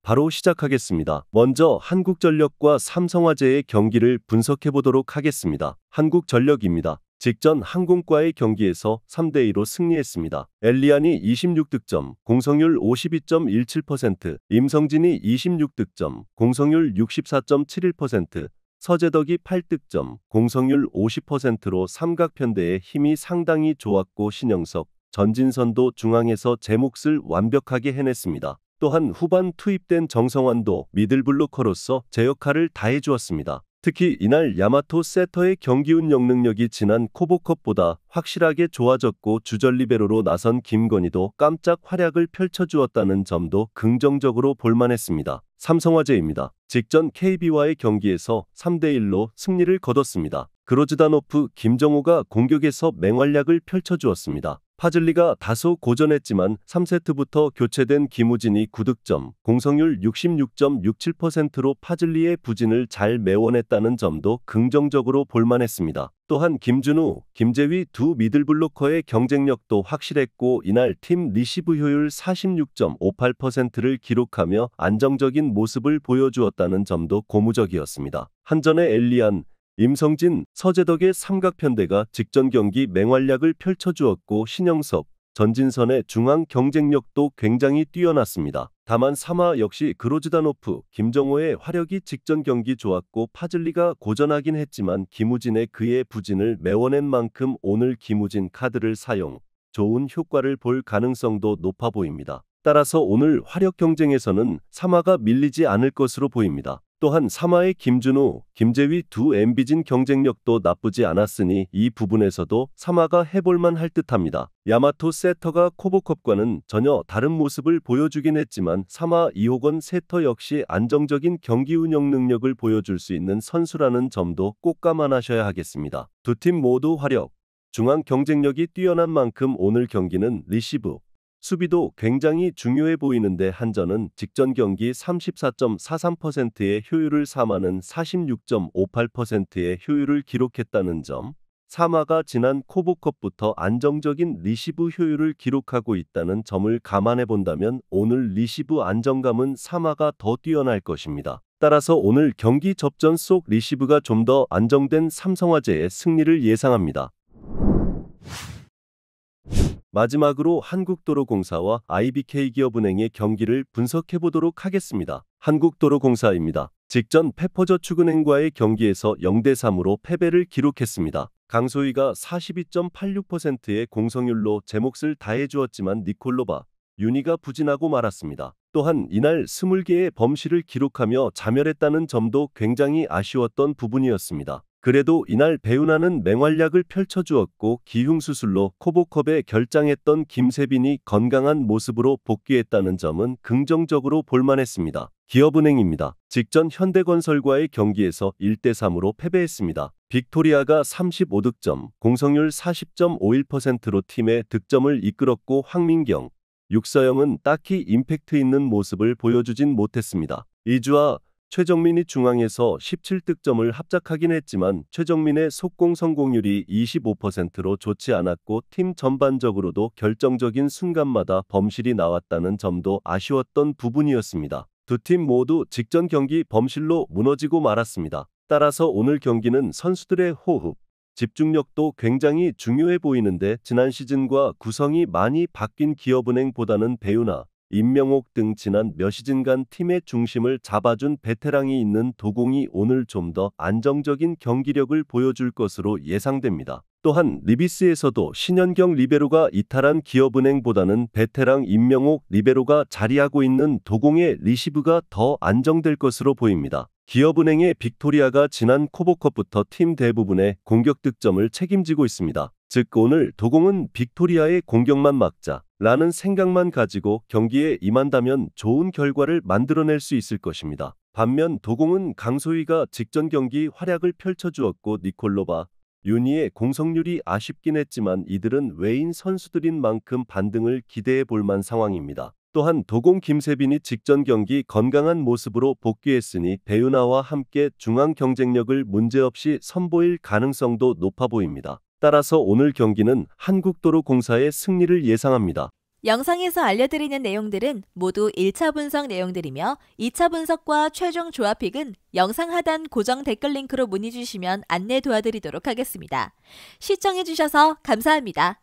바로 시작하겠습니다. 먼저 한국전력과 삼성화재의 경기를 분석해 보도록 하겠습니다. 한국전력입니다. 직전 항공과의 경기에서 3대2로 승리했습니다. 엘리안이 26득점, 공성률 52.17%, 임성진이 26득점, 공성률 64.71%, 서재덕이 8득점, 공성률 50%로 삼각편대의 힘이 상당히 좋았고 신영석, 전진선도 중앙에서 제 몫을 완벽하게 해냈습니다. 또한 후반 투입된 정성환도 미들블로커로서 제 역할을 다해주었습니다. 특히 이날 야마토 세터의 경기 운영 능력이 지난 코보컵보다 확실하게 좋아졌고 주전 리베로로 나선 김건희도 깜짝 활약을 펼쳐주었다는 점도 긍정적으로 볼만했습니다. 삼성화재입니다. 직전 KB와의 경기에서 3대1로 승리를 거뒀습니다. 그로즈다노프 김정호가 공격에서 맹활약을 펼쳐주었습니다. 파즐리가 다소 고전했지만 3세트부터 교체된 김우진이 9득점, 공성률 66.67%로 파즐리의 부진을 잘 메워냈다는 점도 긍정적으로 볼만했습니다. 또한 김준우, 김재휘 두 미들블로커의 경쟁력도 확실했고 이날 팀 리시브 효율 46.58%를 기록하며 안정적인 모습을 보여주었다는 점도 고무적이었습니다. 한전의 엘리안, 임성진, 서재덕의 삼각편대가 직전 경기 맹활약을 펼쳐주었고 신영석, 전진선의 중앙 경쟁력도 굉장히 뛰어났습니다. 다만 삼화 역시 그로즈다노프, 김정호의 화력이 직전 경기 좋았고 파즐리가 고전하긴 했지만 김우진의 그의 부진을 메워낸 만큼 오늘 김우진 카드를 사용, 좋은 효과를 볼 가능성도 높아 보입니다. 따라서 오늘 화력 경쟁에서는 삼화가 밀리지 않을 것으로 보입니다. 또한 삼화의 김준우, 김재휘 두 엠비진 경쟁력도 나쁘지 않았으니 이 부분에서도 삼화가 해볼만 할 듯합니다. 야마토 세터가 코보컵과는 전혀 다른 모습을 보여주긴 했지만 삼화 이호건 세터 역시 안정적인 경기 운영 능력을 보여줄 수 있는 선수라는 점도 꼭 감안하셔야 하겠습니다. 두 팀 모두 화력, 중앙 경쟁력이 뛰어난 만큼 오늘 경기는 리시브, 수비도 굉장히 중요해 보이는데 한전은 직전 경기 34.43%의 효율을 삼화는 46.58%의 효율을 기록했다는 점, 삼화가 지난 코보컵부터 안정적인 리시브 효율을 기록하고 있다는 점을 감안해 본다면 오늘 리시브 안정감은 삼화가 더 뛰어날 것입니다. 따라서 오늘 경기 접전 속 리시브가 좀 더 안정된 삼성화재의 승리를 예상합니다. 마지막으로 한국도로공사와 IBK기업은행의 경기를 분석해 보도록 하겠습니다. 한국도로공사입니다. 직전 페퍼저축은행과의 경기에서 0대3으로 패배를 기록했습니다. 강소희가 42.86%의 공성률로 제 몫을 다해주었지만 니콜로바, 윤희가 부진하고 말았습니다. 또한 이날 20개의 범실을 기록하며 자멸했다는 점도 굉장히 아쉬웠던 부분이었습니다. 그래도 이날 배우나는 맹활약을 펼쳐주었고 기흉수술로 코보컵에 결장했던 김세빈이 건강한 모습으로 복귀했다는 점은 긍정적으로 볼만했습니다. 기업은행입니다. 직전 현대건설과의 경기에서 1대3으로 패배했습니다. 빅토리아가 35득점, 공성률 40.51%로 팀의 득점을 이끌었고 황민경, 육서영은 딱히 임팩트 있는 모습을 보여주진 못했습니다. 이주아, 최정민이 중앙에서 17득점을 합작하긴 했지만 최정민의 속공 성공률이 25%로 좋지 않았고 팀 전반적으로도 결정적인 순간마다 범실이 나왔다는 점도 아쉬웠던 부분이었습니다. 두 팀 모두 직전 경기 범실로 무너지고 말았습니다. 따라서 오늘 경기는 선수들의 호흡, 집중력도 굉장히 중요해 보이는데 지난 시즌과 구성이 많이 바뀐 기업은행보다는 배우나, 임명옥 등 지난 몇 시즌간 팀의 중심을 잡아준 베테랑이 있는 도공이 오늘 좀 더 안정적인 경기력을 보여줄 것으로 예상됩니다. 또한 리비스에서도 신현경 리베로가 이탈한 기업은행보다는 베테랑 임명옥 리베로가 자리하고 있는 도공의 리시브가 더 안정될 것으로 보입니다. 기업은행의 빅토리아가 지난 코보컵부터 팀 대부분의 공격 득점을 책임지고 있습니다. 즉 오늘 도공은 빅토리아의 공격만 막자 라는 생각만 가지고 경기에 임한다면 좋은 결과를 만들어낼 수 있을 것입니다. 반면 도공은 강소희가 직전 경기 활약을 펼쳐주었고 니콜로바, 윤희의 공성률이 아쉽긴 했지만 이들은 외인 선수들인 만큼 반등을 기대해 볼만 상황입니다. 또한 도공 김세빈이 직전 경기 건강한 모습으로 복귀했으니 배윤아와 함께 중앙 경쟁력을 문제없이 선보일 가능성도 높아 보입니다. 따라서 오늘 경기는 한국도로공사의 승리를 예상합니다. 영상에서 알려드리는 내용들은 모두 1차 분석 내용들이며 2차 분석과 최종 조합픽은 영상 하단 고정 댓글 링크로 문의 주시면 안내 도와드리도록 하겠습니다. 시청해주셔서 감사합니다.